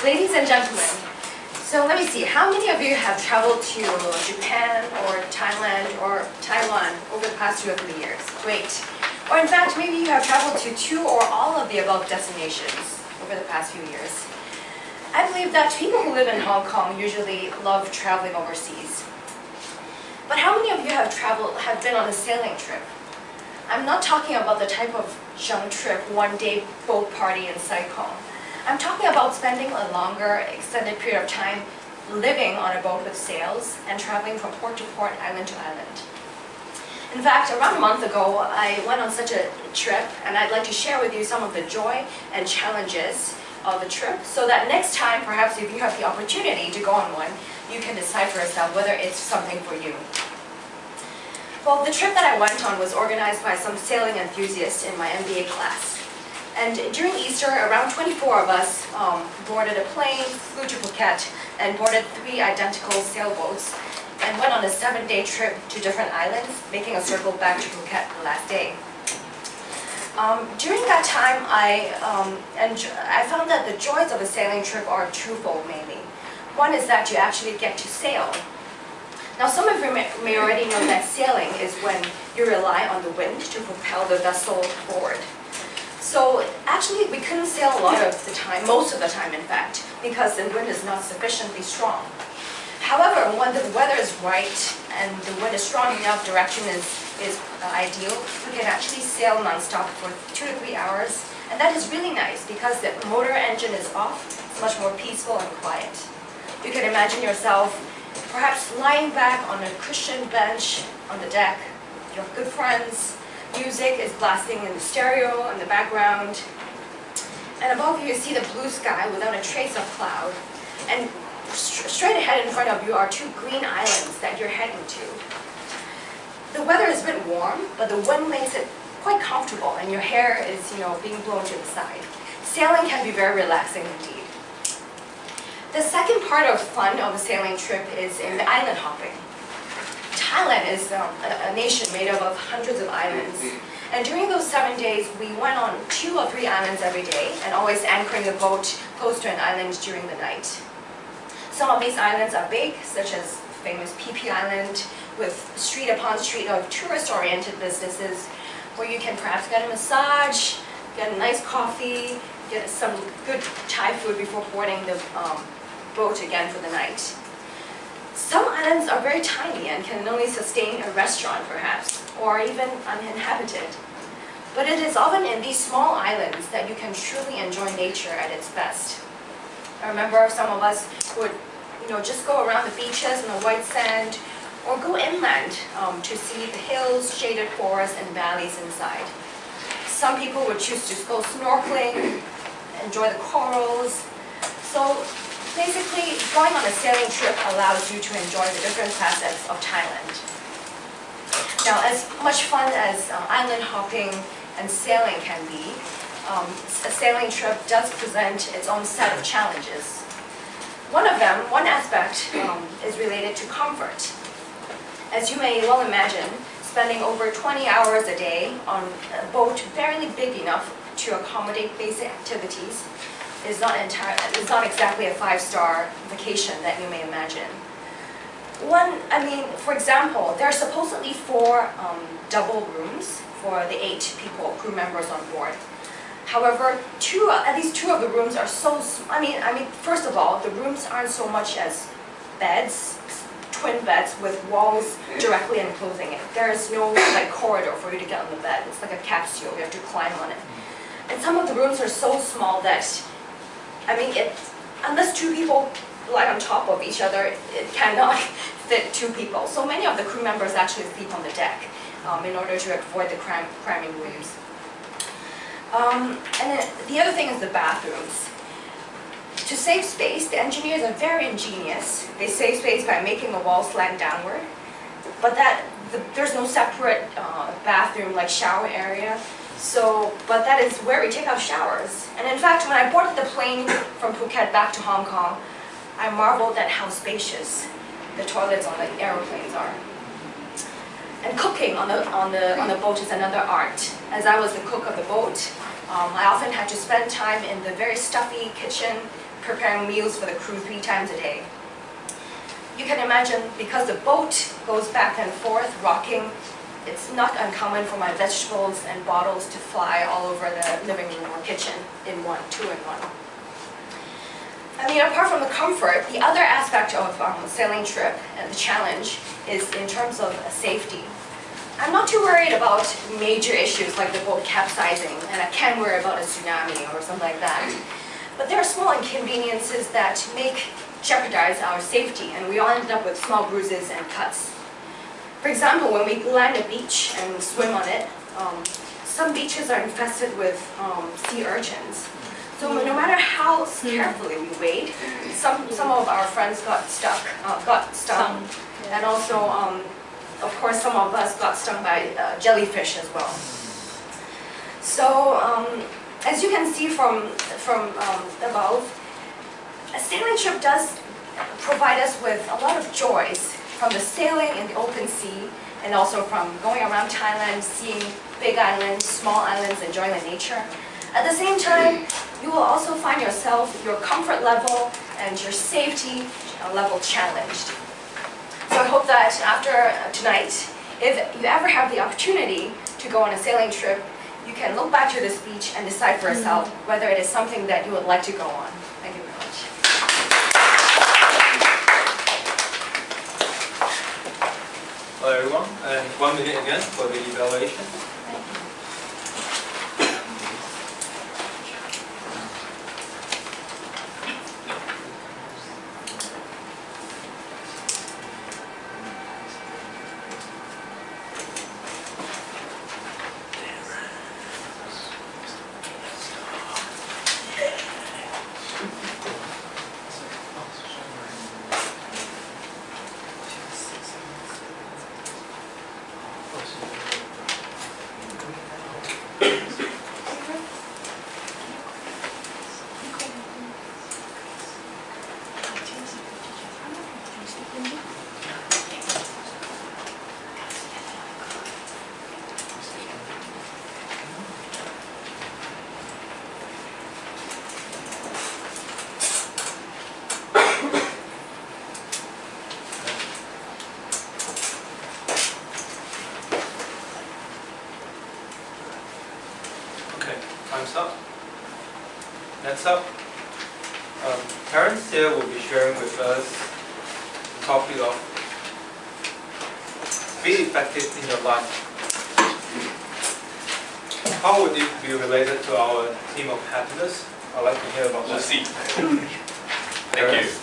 Ladies and gentlemen, so let me see, how many of you have traveled to Japan or Thailand or Taiwan over the past 2 or 3 years? Great. Or in fact, maybe you have traveled to 2 or all of the above destinations over the past few years. I believe that people who live in Hong Kong usually love traveling overseas. But how many of you have been on a sailing trip? I'm not talking about the type of zheng trip, one-day boat party in Sai-Kung. I'm talking about spending a longer, extended period of time living on a boat with sails and traveling from port to port, island to island. In fact, around a month ago, I went on such a trip, and I'd like to share with you some of the joy and challenges of the trip, so that next time, perhaps if you have the opportunity to go on one, you can decide for yourself whether it's something for you. Well, the trip that I went on was organized by some sailing enthusiasts in my MBA class. And during Easter, around 24 of us boarded a plane, flew to Phuket, and boarded 3 identical sailboats, and went on a 7-day trip to different islands, making a circle back to Phuket the last day. During that time, I found that the joys of a sailing trip are twofold mainly. One is that you actually get to sail. Now, some of you may already know that sailing is when you rely on the wind to propel the vessel forward. So actually, we couldn't sail a lot of the time, most of the time in fact, because the wind is not sufficiently strong. However, when the weather is right and the wind is strong enough, direction is ideal, we can actually sail non-stop for 2 to 3 hours. And that is really nice because the motor engine is off. It's much more peaceful and quiet. You can imagine yourself perhaps lying back on a cushioned bench on the deck, your good friends. Music is blasting in the stereo in the background. And above you see the blue sky without a trace of cloud. And straight ahead in front of you are 2 green islands that you're heading to. The weather is a bit warm, but the wind makes it quite comfortable, and your hair is, being blown to the side. Sailing can be very relaxing indeed. The second part of fun of a sailing trip is in the island hopping. Thailand is a nation made up of hundreds of islands. And during those 7 days, we went on 2 or 3 islands every day, and always anchoring the boat close to an island during the night. Some of these islands are big, such as famous PP Island, with street upon street of tourist-oriented businesses, where you can perhaps get a massage, get a nice coffee, get some good Thai food before boarding the boat again for the night. Some islands are very tiny and can only sustain a restaurant perhaps, or even uninhabited. But it is often in these small islands that you can truly enjoy nature at its best. I remember some of us would just go around the beaches and the white sand, or go inland to see the hills, shaded forests, and valleys inside. Some people would choose to go snorkeling, enjoy the corals. So basically, going on a sailing trip allows you to enjoy the different facets of Thailand. Now, as much fun as island hopping and sailing can be, a sailing trip does present its own set of challenges. One aspect is related to comfort. As you may well imagine, spending over 20 hours a day on a boat barely big enough to accommodate basic activities is not exactly a 5-star vacation that you may imagine. For example, there are supposedly 4 double rooms for the 8 people, crew members on board. However, at least 2 of the rooms are so, first of all, the rooms aren't so much as beds, twin beds with walls directly enclosing it. There is no corridor for you to get on the bed. It's like a capsule, you have to climb on it. And some of the rooms are so small that, unless 2 people lie on top of each other, it cannot fit 2 people. So many of the crew members actually sleep on the deck in order to avoid the cramming rooms. And then the other thing is the bathrooms. To save space, the engineers are very ingenious. They save space by making the wall slant downward, but there's no separate bathroom like shower area. But that is where we take our showers. And in fact, when I boarded the plane from Phuket back to Hong Kong, I marveled at how spacious the toilets on the aeroplanes are. And cooking on the boat is another art. As I was the cook of the boat, I often had to spend time in the very stuffy kitchen preparing meals for the crew 3 times a day. You can imagine, because the boat goes back and forth, rocking, it's not uncommon for my vegetables and bottles to fly all over the living room or kitchen in two in one. I mean, apart from the comfort, the other aspect of a sailing trip and the challenge is in terms of safety. I'm not too worried about major issues like the boat capsizing, and I can worry about a tsunami or something like that. But there are small inconveniences that jeopardize our safety, and we all end up with small bruises and cuts. For example, when we land a beach and swim on it, some beaches are infested with sea urchins. So no matter how carefully we wade, some of our friends got stung, and also, of course, some of us got stung by jellyfish as well. So, as you can see from above, a sailing trip does provide us with a lot of joys, from the sailing in the open sea, and also from going around Thailand, seeing big islands, small islands, enjoying the nature. At the same time, you will also find yourself, your comfort level and your safety level challenged. So I hope that after tonight, if you ever have the opportunity to go on a sailing trip, you can look back to this beach and decide for yourself whether it is something that you would like to go on. Thank you very much. Hello everyone, and 1 minute again for the evaluation. Time's up. Next up, parents here will be sharing with us the topic of be effective in your life. How would it be related to our theme of happiness? I'd like to hear about that. We'll see. Thank you.